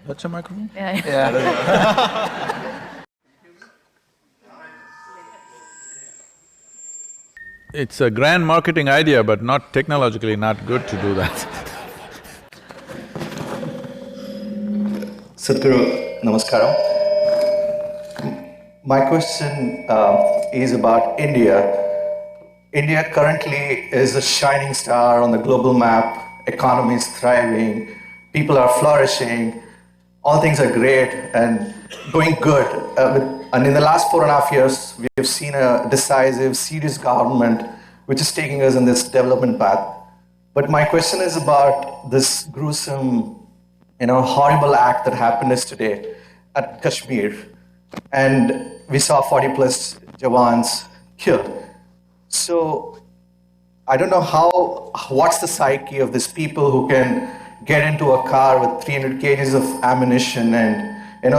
That's a microphone? Yeah. It's a grand marketing idea, but not technologically not good to do that. Sadhguru, namaskaram. My question is about India. India currently is a shining star on the global map. Economy is thriving, people are flourishing, all things are great and going good. And in the last 4.5 years, we have seen a decisive, serious government which is taking us in this development path. But my question is about this gruesome, horrible act that happened yesterday at Kashmir. And we saw 40 plus Jawans killed. So I don't know what's the psyche of these people who can get into a car with 300 kgs of ammunition and,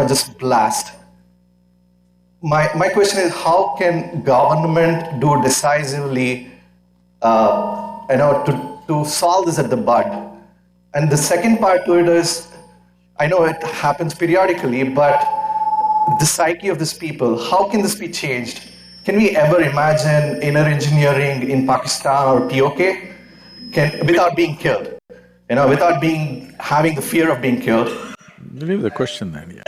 just blast. My question is, how can government do decisively, to solve this at the bud? And the second part to it is, I know it happens periodically, but the psyche of these people, how can this be changed? Can we ever imagine inner engineering in Pakistan or POK without being killed? Without having the fear of being killed? Leave the question then, yeah.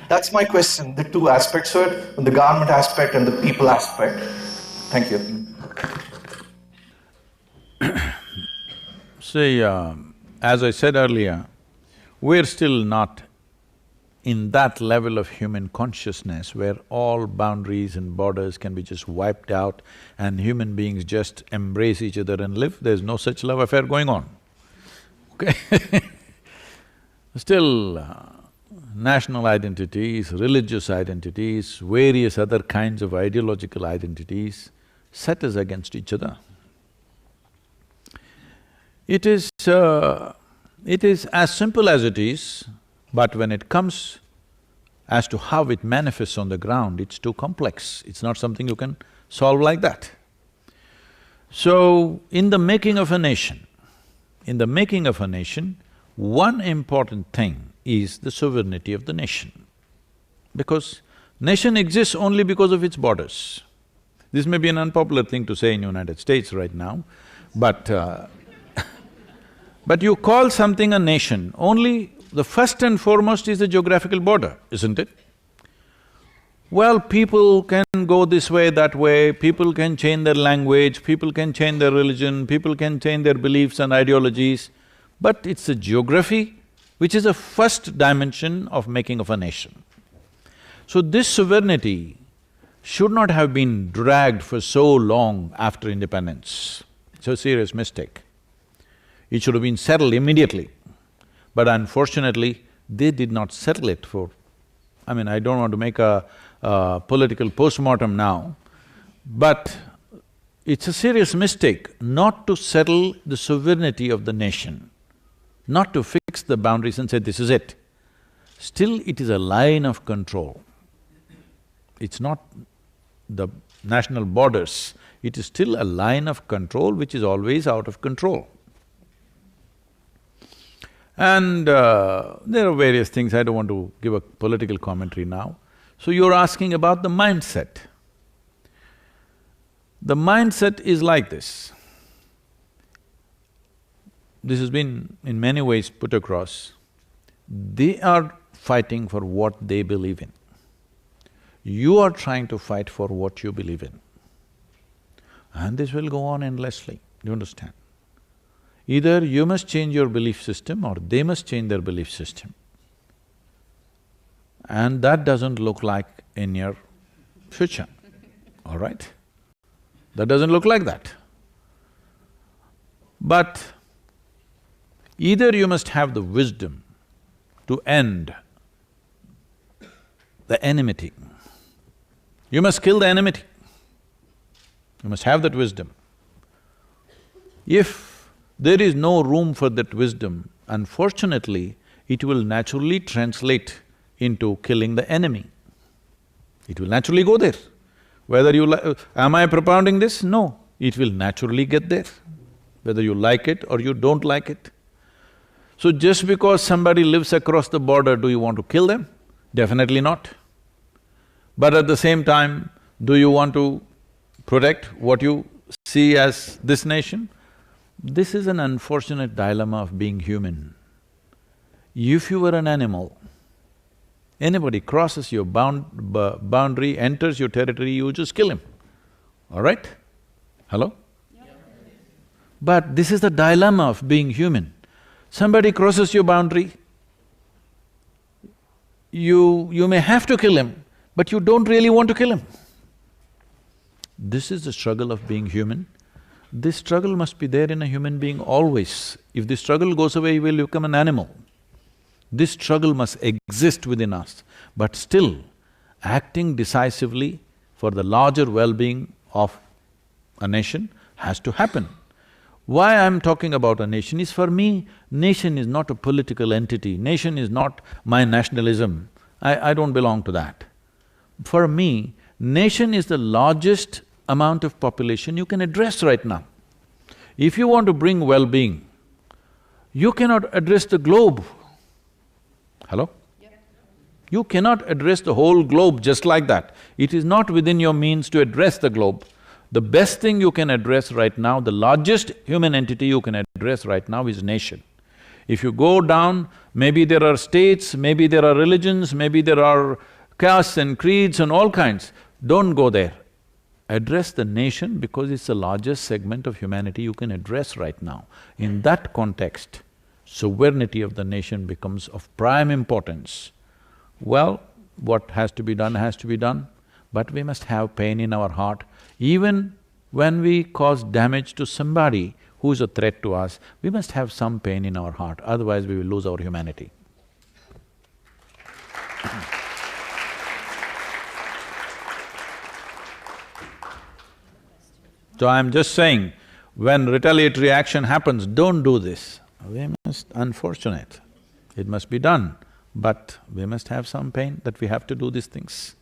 That's my question, the two aspects of it, the government aspect and the people aspect. Thank you. See, as I said earlier, we're still not in that level of human consciousness where all boundaries and borders can be just wiped out and human beings just embrace each other and live. There's no such love affair going on, okay? Still, national identities, religious identities, various other kinds of ideological identities set us against each other. It is as simple as it is, but when it comes as to how it manifests on the ground, it's too complex. It's not something you can solve like that. So, in the making of a nation, one important thing is the sovereignty of the nation. Because nation exists only because of its borders. This may be an unpopular thing to say in United States right now, but but you call something a nation, only the first and foremost is the geographical border, isn't it? Well, people can go this way, that way, people can change their language, people can change their religion, people can change their beliefs and ideologies, but it's the geography which is the first dimension of making of a nation. So this sovereignty should not have been dragged for so long after independence. It's a serious mistake. It should have been settled immediately. But unfortunately, they did not settle it for… I mean, I don't want to make a political postmortem now, but it's a serious mistake not to settle the sovereignty of the nation, not to fix the boundaries and say, this is it. Still, it is a line of control. It's not the national borders, it is still a line of control which is always out of control. And there are various things, I don't want to give a political commentary now. So you're asking about the mindset. The mindset is like this. This has been in many ways put across. They are fighting for what they believe in. You are trying to fight for what you believe in. And this will go on endlessly, do you understand? Either you must change your belief system or they must change their belief system. And that doesn't look like in your future, all right? That doesn't look like that. But either you must have the wisdom to end the enmity. You must kill the enmity. You must have that wisdom. If there is no room for that wisdom, unfortunately, it will naturally translate into killing the enemy. It will naturally go there. Whether you am I propounding this? No, it will naturally get there, whether you like it or you don't like it. So just because somebody lives across the border, do you want to kill them? Definitely not. But at the same time, do you want to protect what you see as this nation? This is an unfortunate dilemma of being human. If you were an animal, anybody crosses your boundary, enters your territory, you just kill him, all right? Hello? But this is the dilemma of being human. Somebody crosses your boundary, you may have to kill him, but you don't really want to kill him. This is the struggle of being human. This struggle must be there in a human being always. If this struggle goes away, you will become an animal. This struggle must exist within us, but still, acting decisively for the larger well-being of a nation has to happen. Why I'm talking about a nation is, for me, nation is not a political entity, nation is not my nationalism, I don't belong to that. For me, nation is the largest amount of population you can address right now. If you want to bring well-being, you cannot address the globe. Hello? You cannot address the whole globe just like that. It is not within your means to address the globe. The best thing you can address right now, the largest human entity you can address right now is nation. If you go down, maybe there are states, maybe there are religions, maybe there are castes and creeds and all kinds. Don't go there. Address the nation because it's the largest segment of humanity you can address right now. In that context, sovereignty of the nation becomes of prime importance. Well, what has to be done, but we must have pain in our heart. Even when we cause damage to somebody who is a threat to us, we must have some pain in our heart, otherwise we will lose our humanity. So I'm just saying, when retaliatory action happens, don't do this. We must… unfortunate, it must be done, but we must have some pain that we have to do these things.